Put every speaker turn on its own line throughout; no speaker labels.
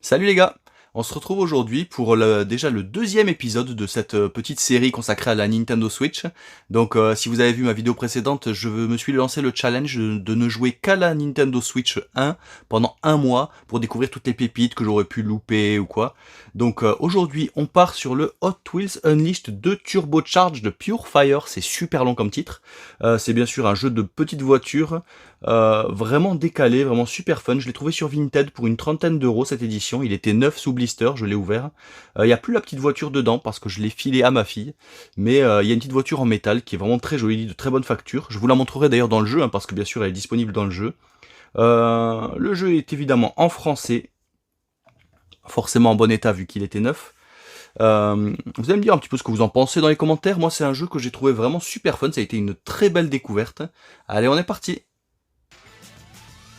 Salut les gars, on se retrouve aujourd'hui pour déjà le deuxième épisode de cette petite série consacrée à la Nintendo Switch. Donc si vous avez vu ma vidéo précédente, je me suis lancé le challenge de ne jouer qu'à la Nintendo Switch 1 pendant un mois pour découvrir toutes les pépites que j'aurais pu louper ou quoi. Donc aujourd'hui on part sur le Hot Wheels Unleashed 2 Turbocharged Pure Fire, c'est super long comme titre. C'est bien sûr un jeu de petites voitures. Vraiment décalé, vraiment super fun. Je l'ai trouvé sur Vinted pour une trentaine d'euros cette édition. Il était neuf sous blister, je l'ai ouvert. Il n'y a plus la petite voiture dedans parce que je l'ai filé à ma fille. Mais il y a une petite voiture en métal qui est vraiment très jolie, de très bonne facture. Je vous la montrerai d'ailleurs dans le jeu, hein, parce que bien sûr elle est disponible dans le jeu. Le jeu est évidemment en français, forcément en bon état vu qu'il était neuf. Vous allez me dire un petit peu ce que vous en pensez dans les commentaires. Moi c'est un jeu que j'ai trouvé vraiment super fun, ça a été une très belle découverte. Allez, on est parti.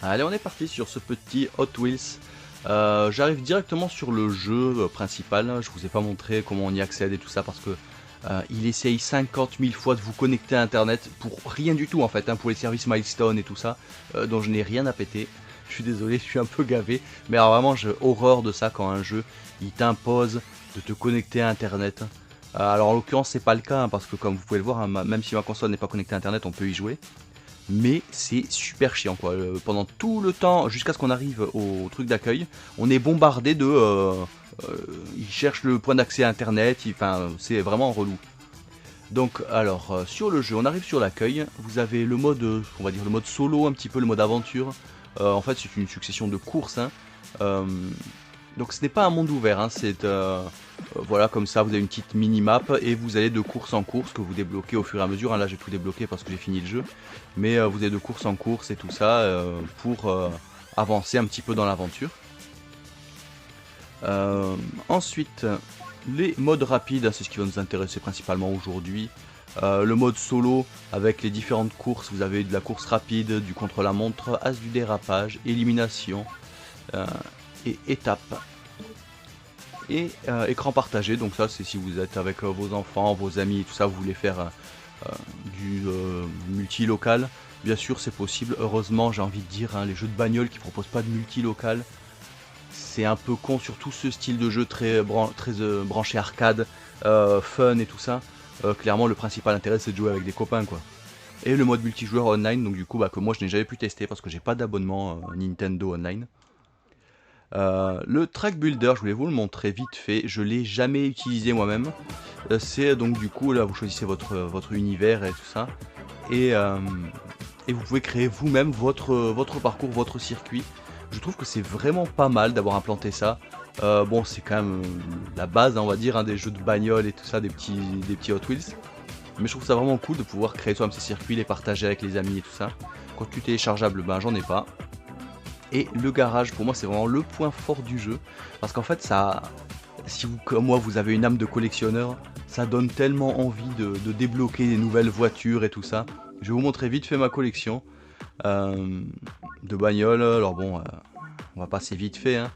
Allez, on est parti sur ce petit Hot Wheels. J'arrive directement sur le jeu principal. Je vous ai pas montré comment on y accède et tout ça parce que il essaye 50 000 fois de vous connecter à internet pour rien du tout en fait, hein, pour les services milestone et tout ça, dont je n'ai rien à péter. Je suis désolé, je suis un peu gavé, mais alors vraiment j'ai horreur de ça quand un jeu il t'impose de te connecter à internet. Alors en l'occurrence c'est pas le cas, hein, parce que comme vous pouvez le voir, hein, même si ma console n'est pas connectée à internet, on peut y jouer. Mais c'est super chiant quoi. Pendant tout le temps, jusqu'à ce qu'on arrive au truc d'accueil, on est bombardé de... ils cherchent le point d'accès à internet, enfin c'est vraiment relou. Donc alors, sur le jeu, on arrive sur l'accueil, vous avez le mode, on va dire le mode solo, un petit peu le mode aventure. En fait c'est une succession de courses, hein. Donc ce n'est pas un monde ouvert, hein, c'est voilà, comme ça vous avez une petite mini-map et vous allez de course en course que vous débloquez au fur et à mesure, hein. Là j'ai tout débloqué parce que j'ai fini le jeu, mais vous allez de course en course et tout ça pour avancer un petit peu dans l'aventure. Ensuite, les modes rapides, c'est ce qui va nous intéresser principalement aujourd'hui. Le mode solo avec les différentes courses, vous avez de la course rapide, du contre-la-montre, as du dérapage, élimination et étape. Et écran partagé, donc ça c'est si vous êtes avec vos enfants, vos amis et tout ça, vous voulez faire du multi-local. Bien sûr c'est possible, heureusement j'ai envie de dire, hein, les jeux de bagnole qui proposent pas de multi-local, c'est un peu con, surtout ce style de jeu très branché arcade, fun et tout ça. Clairement le principal intérêt c'est de jouer avec des copains quoi. Et le mode multijoueur online, donc du coup que moi je n'ai jamais pu tester parce que j'ai pas d'abonnement Nintendo Online. Le track builder, je voulais vous le montrer vite fait, je l'ai jamais utilisé moi-même. C'est donc du coup là vous choisissez votre univers et tout ça, et vous pouvez créer vous-même votre parcours, votre circuit. Je trouve que c'est vraiment pas mal d'avoir implanté ça. Bon c'est quand même la base, hein, on va dire, hein, des jeux de bagnole et tout ça, des petits Hot Wheels. Mais je trouve ça vraiment cool de pouvoir créer soi-même ces circuits, les partager avec les amis et tout ça. Contenu téléchargeable, ben j'en ai pas. Et le garage, pour moi, c'est vraiment le point fort du jeu. Parce qu'en fait, ça, si vous, comme moi, vous avez une âme de collectionneur, ça donne tellement envie de débloquer des nouvelles voitures et tout ça. Je vais vous montrer vite fait ma collection de bagnoles. Alors bon, on va passer vite fait, hein.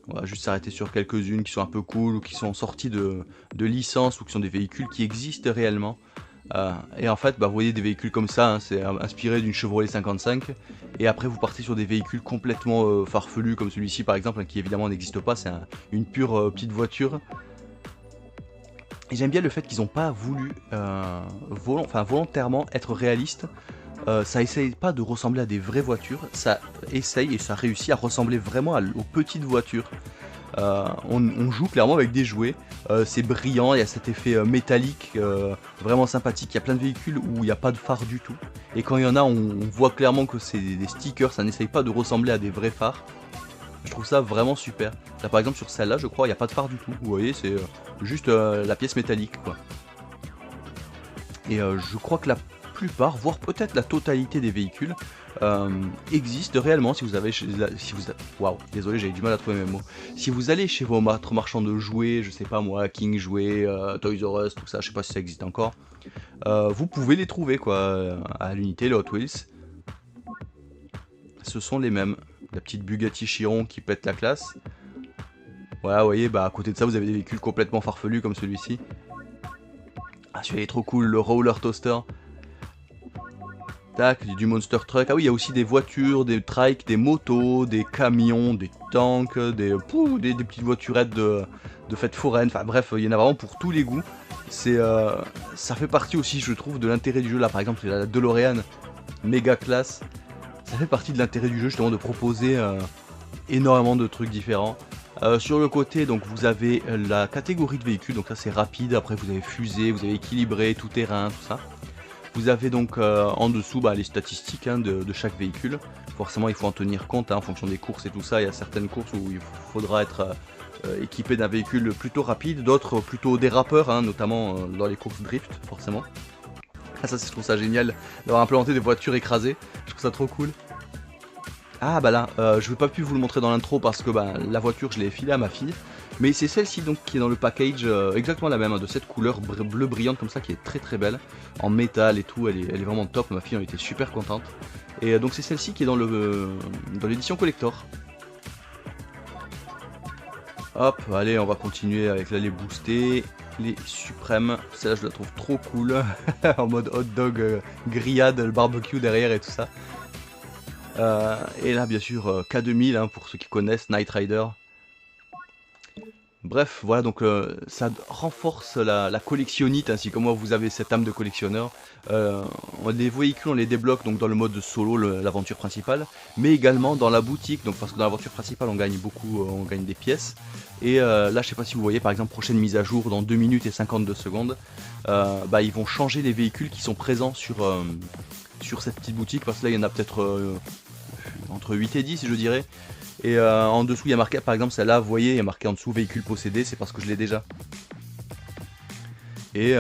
On va juste s'arrêter sur quelques-unes qui sont un peu cool ou qui sont sorties de licence ou qui sont des véhicules qui existent réellement. Et en fait, vous voyez des véhicules comme ça, hein, c'est inspiré d'une Chevrolet 55. Et après, vous partez sur des véhicules complètement farfelus, comme celui-ci par exemple, hein, qui évidemment n'existe pas, c'est une pure petite voiture. Et j'aime bien le fait qu'ils n'ont pas voulu volontairement être réalistes. Ça essaye pas de ressembler à des vraies voitures, ça essaye et ça réussit à ressembler vraiment aux petites voitures. On joue clairement avec des jouets, c'est brillant, il y a cet effet métallique vraiment sympathique. Il y a plein de véhicules où il n'y a pas de phare du tout, et quand il y en a on voit clairement que c'est des stickers, ça n'essaye pas de ressembler à des vrais phares. Je trouve ça vraiment super. Là par exemple sur celle-là je crois il n'y a pas de phare du tout, vous voyez c'est juste la pièce métallique quoi. Et je crois que la plupart, voire peut-être la totalité des véhicules existent réellement si vous avez waouh, désolé j'avais du mal à trouver mes mots. Si vous allez chez votre marchand de jouets, je sais pas moi, King Jouets, Toys R Us, tout ça, je sais pas si ça existe encore, vous pouvez les trouver quoi, à l'unité, les Hot Wheels. Ce sont les mêmes. La petite Bugatti Chiron qui pète la classe. Voilà, vous voyez, à côté de ça vous avez des véhicules complètement farfelus comme celui-ci. Ah celui-là est trop cool, le Roller Toaster. Tac, du monster truck. Ah oui, il y a aussi des voitures, des trikes, des motos, des camions, des tanks, des petites voiturettes de fêtes foraines. Enfin bref, il y en a vraiment pour tous les goûts. Ça fait partie aussi, je trouve, de l'intérêt du jeu. Là, par exemple, la DeLorean, méga classe. Ça fait partie de l'intérêt du jeu, justement, de proposer énormément de trucs différents. Sur le côté, donc vous avez la catégorie de véhicules. Donc ça, c'est rapide. Après, vous avez fusée, vous avez équilibré, tout terrain, tout ça. Vous avez donc en dessous les statistiques de chaque véhicule. Forcément, il faut en tenir compte en fonction des courses et tout ça. Il y a certaines courses où il faudra être équipé d'un véhicule plutôt rapide, d'autres plutôt dérapeurs, notamment dans les courses drift, forcément. Ah, ça, je trouve ça génial d'avoir implémenté des voitures écrasées. Je trouve ça trop cool. Ah bah là, je vais pas pu vous le montrer dans l'intro parce que la voiture je l'ai filée à ma fille. Mais c'est celle-ci donc qui est dans le package, exactement la même, de cette couleur bleu brillante comme ça qui est très très belle. En métal et tout, elle est vraiment top, ma fille en était super contente. Et donc c'est celle-ci qui est dans l'édition collector. Hop, allez, on va continuer avec là les boostés, les suprêmes. Celle-là je la trouve trop cool, en mode hot dog, grillade, le barbecue derrière et tout ça. Et là bien sûr K2000 pour ceux qui connaissent, Knight Rider. Bref, voilà, donc ça renforce la collectionnite, ainsi comme moi vous avez cette âme de collectionneur. Les véhicules on les débloque donc dans le mode solo, l'aventure principale, mais également dans la boutique, donc parce que dans l'aventure principale on gagne beaucoup, on gagne des pièces. Et là je sais pas si vous voyez, par exemple prochaine mise à jour dans 2 minutes et 52 secondes, ils vont changer les véhicules qui sont présents sur cette petite boutique, parce que là il y en a peut-être entre 8 et 10 je dirais. Et en dessous il y a marqué, par exemple celle-là, vous voyez, il y a marqué en dessous véhicule possédé, c'est parce que je l'ai déjà. Et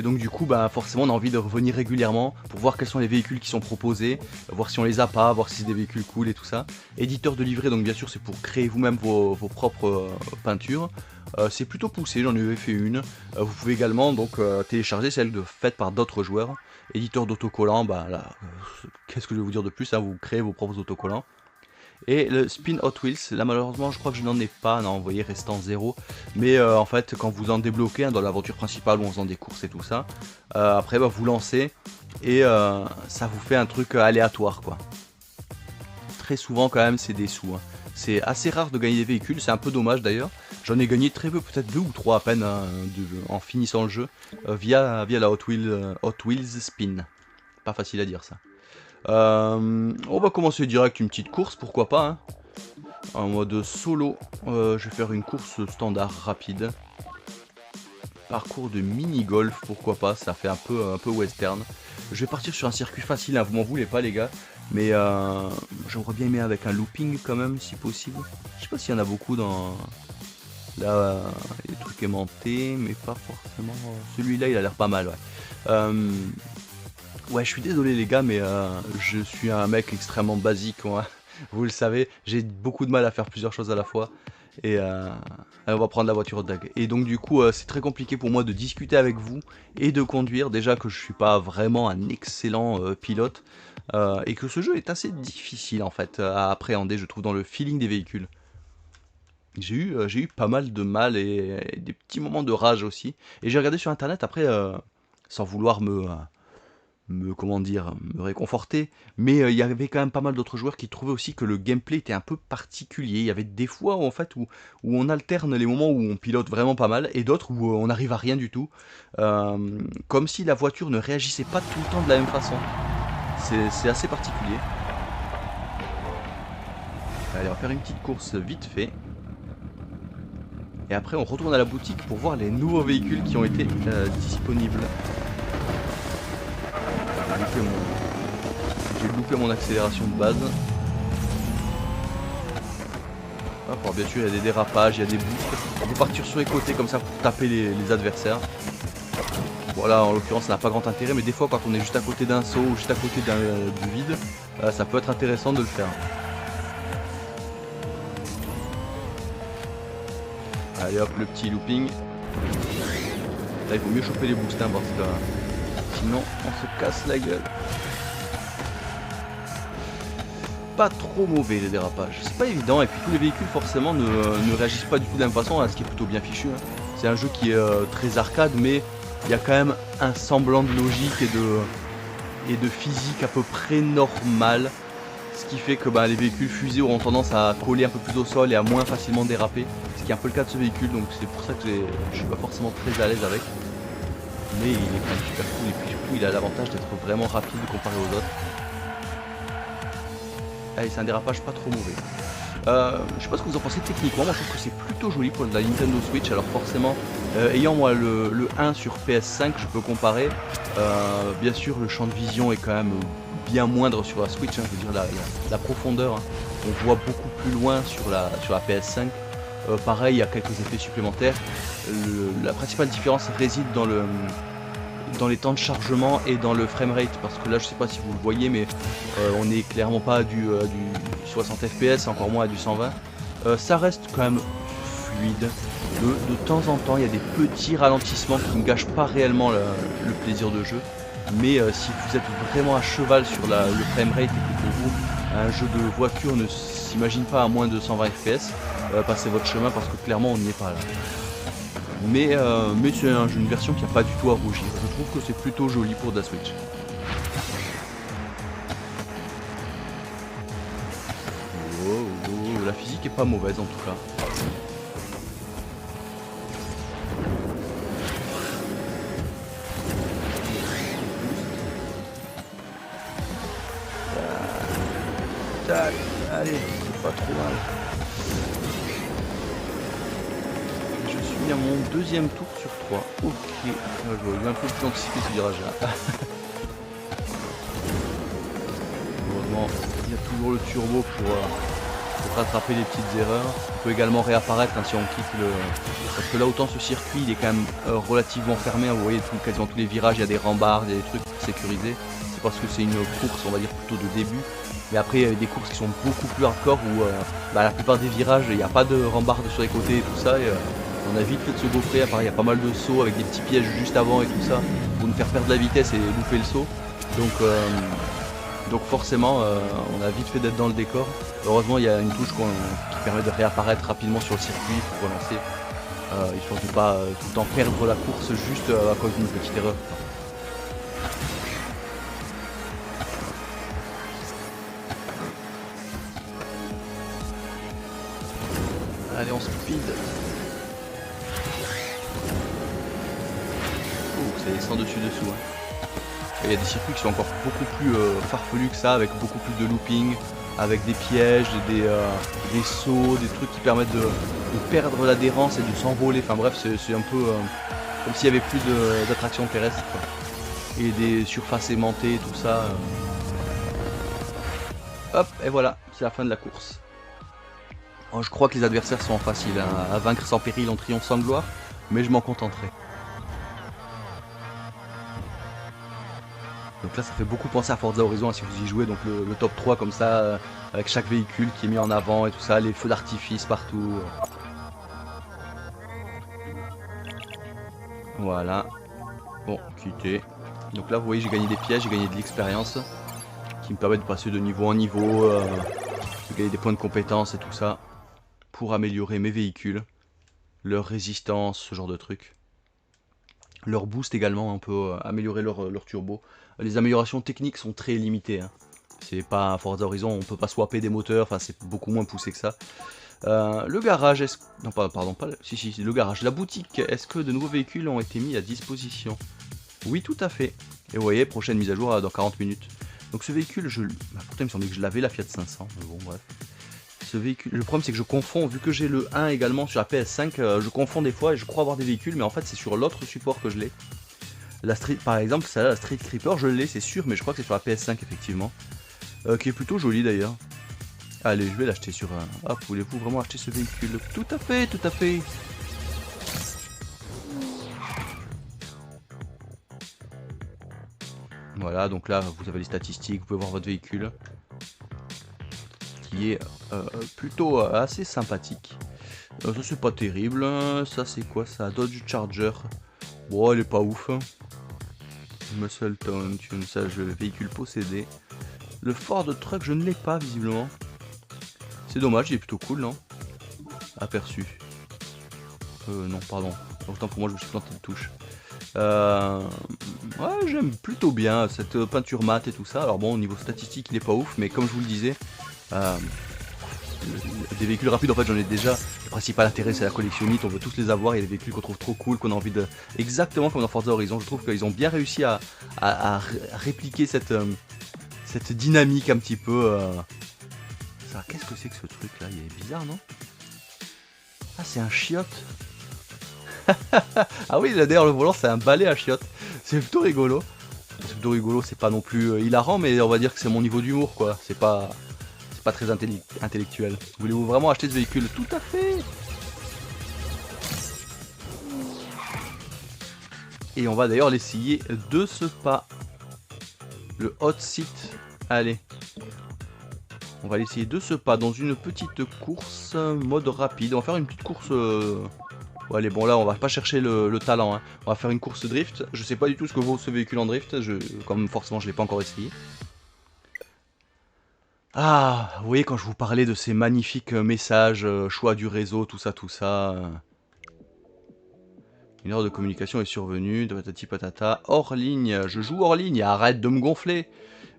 donc du coup forcément on a envie de revenir régulièrement pour voir quels sont les véhicules qui sont proposés, voir si on les a pas, voir si c'est des véhicules cool et tout ça. Éditeur de livret, donc bien sûr c'est pour créer vous-même vos propres peintures. C'est plutôt poussé, j'en ai fait une. Vous pouvez également donc télécharger celle faite par d'autres joueurs. Éditeur d'autocollants, là, qu'est-ce que je vais vous dire de plus, vous créez vos propres autocollants. Et le Spin Hot Wheels, là malheureusement je crois que je n'en ai pas, non, vous voyez, restant 0. Mais en fait quand vous en débloquez dans l'aventure principale où on faisant des courses et tout ça, après vous lancez et ça vous fait un truc aléatoire quoi. Très souvent quand même c'est des sous. C'est assez rare de gagner des véhicules, c'est un peu dommage d'ailleurs. J'en ai gagné très peu, peut-être 2 ou 3 à peine en finissant le jeu via la Hot Wheels Spin. Pas facile à dire ça. On va commencer direct une petite course, pourquoi pas. En mode solo, je vais faire une course standard rapide. Parcours de mini-golf, pourquoi pas, ça fait un peu western. Je vais partir sur un circuit facile, vous m'en voulez pas les gars. Mais j'aimerais bien aimer avec un looping quand même, si possible. Je sais pas s'il y en a beaucoup dans... Là, les trucs aimantés, mais pas forcément... Celui-là, il a l'air pas mal, ouais. Ouais, je suis désolé les gars, mais je suis un mec extrêmement basique, moi. Vous le savez, j'ai beaucoup de mal à faire plusieurs choses à la fois. Et on va prendre la voiture de Dag. Et donc du coup, c'est très compliqué pour moi de discuter avec vous et de conduire. Déjà que je suis pas vraiment un excellent pilote. Et que ce jeu est assez difficile en fait à appréhender, je trouve, dans le feeling des véhicules. J'ai eu pas mal de mal et des petits moments de rage aussi. Et j'ai regardé sur internet après, sans vouloir me réconforter, mais il y avait quand même pas mal d'autres joueurs qui trouvaient aussi que le gameplay était un peu particulier. Il y avait des fois où, en fait, où on alterne les moments où on pilote vraiment pas mal et d'autres où on n'arrive à rien du tout, comme si la voiture ne réagissait pas tout le temps de la même façon. C'est assez particulier. Allez, on va faire une petite course vite fait. Et après on retourne à la boutique pour voir les nouveaux véhicules qui ont été disponibles. J'ai loupé mon accélération de base. Hop, alors bien sûr il y a des dérapages, il y a des boosts. On peut partir sur les côtés comme ça pour taper les adversaires. Voilà, en l'occurrence ça n'a pas grand intérêt, mais des fois quand on est juste à côté d'un saut ou juste à côté du vide, ça peut être intéressant de le faire. Allez hop, le petit looping. Là il vaut mieux choper les boosts parce que sinon on se casse la gueule. Pas trop mauvais les dérapages, c'est pas évident, et puis tous les véhicules forcément ne réagissent pas du tout de la même façon, ce qui est plutôt bien fichu. C'est un jeu qui est très arcade, mais il y a quand même un semblant de logique et de physique à peu près normale. Ce qui fait que les véhicules fusées auront tendance à coller un peu plus au sol et à moins facilement déraper. Ce qui est un peu le cas de ce véhicule, donc c'est pour ça que je suis pas forcément très à l'aise avec. Mais il est quand même super cool et puis surtout il a l'avantage d'être vraiment rapide comparé aux autres. Allez, c'est un dérapage pas trop mauvais. Je sais pas ce que vous en pensez techniquement, moi je trouve que c'est plutôt joli pour la Nintendo Switch. Alors forcément, ayant moi le 1 sur PS5, je peux comparer. Bien sûr le champ de vision est quand même bien moindre sur la Switch, hein, je veux dire la profondeur, hein. On voit beaucoup plus loin sur la PS5. Pareil, il y a quelques effets supplémentaires. La principale différence réside dans les temps de chargement et dans le framerate, parce que là je sais pas si vous le voyez, mais on n'est clairement pas à du 60 fps, encore moins à du 120. Ça reste quand même fluide. De temps en temps il y a des petits ralentissements qui ne gâchent pas réellement le plaisir de jeu, mais si vous êtes vraiment à cheval sur le framerate et que pour vous un jeu de voiture ne s'imagine pas à moins de 120 fps, passez votre chemin parce que clairement on n'y est pas là. Mais c'est une version qui n'a pas du tout à rougir. Je trouve que c'est plutôt joli pour de la Switch. La physique est pas mauvaise en tout cas. Tac, allez, c'est pas trop mal. Je suis à mon deuxième tour sur 3. Ok, je vais un peu plus anticiper ce virage là. Heureusement, il y a toujours le turbo pour rattraper les petites erreurs. On peut également réapparaître si on quitte le... Parce que là autant ce circuit il est quand même relativement fermé, vous voyez quasiment tous les virages, il y a des rambardes, il y a des trucs sécurisés. C'est parce que c'est une course on va dire plutôt de début. Mais après il y a des courses qui sont beaucoup plus hardcore où la plupart des virages il n'y a pas de rambardes sur les côtés et tout ça. Et, on a vite fait de se gaufrer, à part il y a pas mal de sauts avec des petits pièges juste avant et tout ça pour nous faire perdre la vitesse et louper le saut. Donc forcément on a vite fait d'être dans le décor. Heureusement il y a une touche qui permet de réapparaître rapidement sur le circuit pour relancer, histoire de ne pas tout le temps perdre la course juste à cause d'une petite erreur. Allez on speed. Ça descend dessus dessous. Il y a des circuits qui sont encore beaucoup plus farfelus que ça, avec beaucoup plus de looping, avec des pièges, des sauts, des trucs qui permettent de perdre l'adhérence et de s'envoler. Enfin bref, c'est un peu comme s'il y avait plus d'attractions terrestres, quoi. Et des surfaces aimantées et tout ça. Hop, et voilà, c'est la fin de la course. Oh, je crois que les adversaires sont faciles, hein. À vaincre sans péril, on triomphe sans gloire, mais je m'en contenterai. Donc là ça fait beaucoup penser à Forza Horizon, hein, si vous y jouez, donc le top 3 comme ça, avec chaque véhicule qui est mis en avant et tout ça, les feux d'artifice partout. Voilà. Bon, quitter. Donc là vous voyez j'ai gagné des pièges, j'ai gagné de l'expérience qui me permet de passer de niveau en niveau, de gagner des points de compétence et tout ça, pour améliorer mes véhicules, leur résistance, ce genre de trucs. Leur boost également, on peut améliorer leur turbo. Les améliorations techniques sont très limitées, hein. C'est pas Forza Horizon, on peut pas swapper des moteurs, enfin c'est beaucoup moins poussé que ça. Le garage, non pardon, pas le... si, le garage. La boutique, est-ce que de nouveaux véhicules ont été mis à disposition? Oui, tout à fait. Et vous voyez, prochaine mise à jour dans 40 minutes. Donc ce véhicule, pourtant il me semblait que je l'avais, la Fiat 500, mais bon bref. Ce véhicule, le problème c'est que je confonds, vu que j'ai le 1 également sur la PS5, je confonds des fois et je crois avoir des véhicules, mais en fait c'est sur l'autre support que je l'ai. La Street, par exemple, celle-là, la Street Creeper, je l'ai, c'est sûr, mais je crois que c'est sur la PS5 effectivement. Qui est plutôt jolie d'ailleurs. Allez, je vais l'acheter sur un... Ah, voulez-vous vraiment acheter ce véhicule? Tout à fait, tout à fait. Voilà, donc là, vous avez les statistiques, vous pouvez voir votre véhicule. Qui est plutôt assez sympathique. Ça c'est pas terrible. Ça c'est quoi ça? Dodge Charger. Bon, elle est pas ouf. Muscle Town, ça, véhicule possédé. Le Ford Truck, je ne l'ai pas visiblement. C'est dommage, il est plutôt cool, non? Aperçu. Non, pardon. Autant pour moi, je me suis planté de touche. Euh, ouais, j'aime plutôt bien cette peinture mate et tout ça. Alors bon, au niveau statistique, il est pas ouf, mais comme je vous le disais, euh, des véhicules rapides, en fait, j'en ai déjà. Le principal intérêt, c'est la collectionnite. On veut tous les avoir. Il y a des véhicules qu'on trouve trop cool, qu'on a envie de. Exactement comme dans Forza Horizon. Je trouve qu'ils ont bien réussi à répliquer cette dynamique un petit peu. Ça, qu'est-ce que c'est que ce truc là? Il est bizarre, non? Ah, c'est un chiotte. Ah oui, là d'ailleurs, le volant, c'est un balai à chiottes. C'est plutôt rigolo. C'est plutôt rigolo, c'est pas non plus hilarant, mais on va dire que c'est mon niveau d'humour, quoi. C'est pas très intellectuel. Voulez-vous vraiment acheter ce véhicule? Tout à fait. Et on va d'ailleurs l'essayer de ce pas. Le hot seat. Allez. On va l'essayer de ce pas dans une petite course mode rapide. On va faire une petite course... Ouais, allez, bon là on va pas chercher le talent, hein. On va faire une course drift. Je sais pas du tout ce que vaut ce véhicule en drift, comme forcément je l'ai pas encore essayé. Ah, vous voyez quand je vous parlais de ces magnifiques messages, choix du réseau, tout ça, tout ça. Une erreur de communication est survenue, de patati patata, hors ligne, je joue hors ligne, arrête de me gonfler.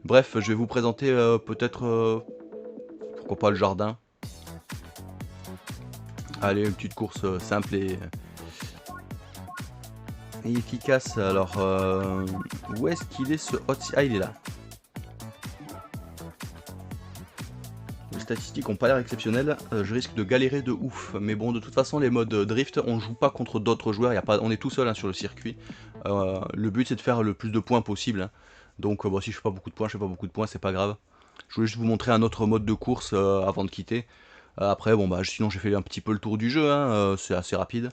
Bref, je vais vous présenter peut-être, pourquoi pas le jardin. Allez, une petite course simple et efficace. Alors, où est-ce qu'il est ce hot... Ah, il est là. Les statistiques ont pas l'air exceptionnelles. Je risque de galérer de ouf. Mais bon, de toute façon, les modes drift, on joue pas contre d'autres joueurs. On est tout seul, hein, sur le circuit. Le but, c'est de faire le plus de points possible, hein. Donc, bon, si je fais pas beaucoup de points, c'est pas grave. Je voulais juste vous montrer un autre mode de course avant de quitter. Après, bon, bah, sinon j'ai fait un petit peu le tour du jeu, hein, c'est assez rapide.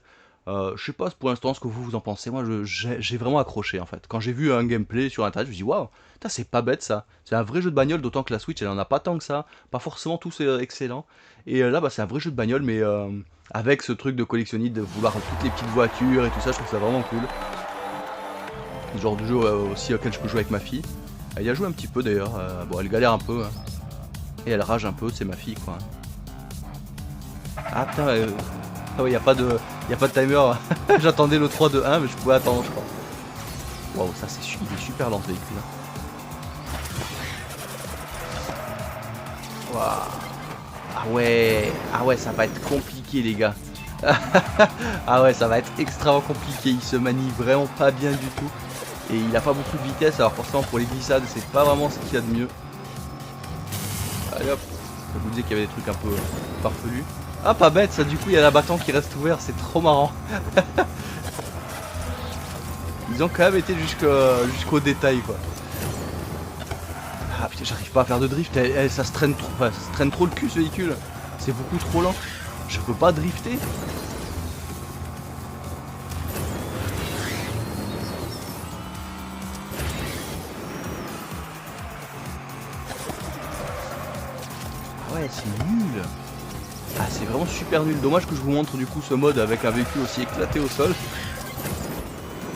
Je sais pas pour l'instant ce que vous en pensez. Moi, j'ai vraiment accroché en fait. Quand j'ai vu un gameplay sur internet, je me suis dit waouh, c'est pas bête ça. C'est un vrai jeu de bagnole, d'autant que la Switch elle en a pas tant que ça. Pas forcément tous excellents. Et là, bah, c'est un vrai jeu de bagnole, mais avec ce truc de collectionniste, de vouloir toutes les petites voitures et tout ça, je trouve ça vraiment cool. Le genre de jeu aussi auquel je peux jouer avec ma fille. Elle y a joué un petit peu d'ailleurs. Bon, elle galère un peu, hein. Et elle rage un peu, c'est ma fille quoi. Ah putain, ah ouais, y a pas de timer. J'attendais le 3, 2, 1, mais je pouvais attendre, je crois. Waouh, ça il est super lent ce véhicule. Waouh. Ah ouais, ça va être compliqué les gars. Ah ouais, ça va être extrêmement compliqué. Il se manie vraiment pas bien du tout. Et il a pas beaucoup de vitesse, alors forcément pour les glissades, c'est pas vraiment ce qu'il y a de mieux. Allez hop, je vous disais qu'il y avait des trucs un peu farfelus. Ah, pas bête, ça, du coup, il y a l'abattant qui reste ouvert, c'est trop marrant. Ils ont quand même été jusqu'au détail, quoi. Ah putain, j'arrive pas à faire de drift, ça se traîne trop, enfin, ça se traîne trop le cul ce véhicule. C'est beaucoup trop lent. Je peux pas drifter. Ouais, c'est nul. Ah, c'est vraiment super nul. Dommage que je vous montre du coup ce mode avec un véhicule aussi éclaté au sol.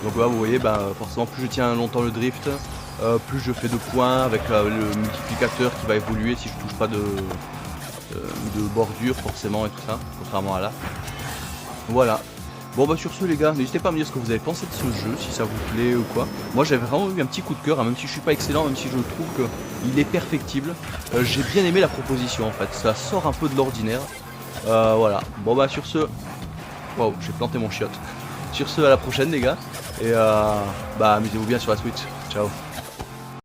Donc là, vous voyez, bah, forcément, plus je tiens longtemps le drift, plus je fais de points avec le multiplicateur qui va évoluer si je touche pas de bordure forcément et tout ça, contrairement à là. Voilà. Bon bah sur ce les gars, n'hésitez pas à me dire ce que vous avez pensé de ce jeu, si ça vous plaît ou quoi. Moi j'ai vraiment eu un petit coup de cœur, hein, même si je suis pas excellent, même si je trouve qu'il est perfectible. J'ai bien aimé la proposition en fait, ça sort un peu de l'ordinaire. Voilà, bon bah sur ce... Waouh, j'ai planté mon chiotte. Sur ce, à la prochaine les gars, et bah amusez-vous bien sur la Switch, ciao.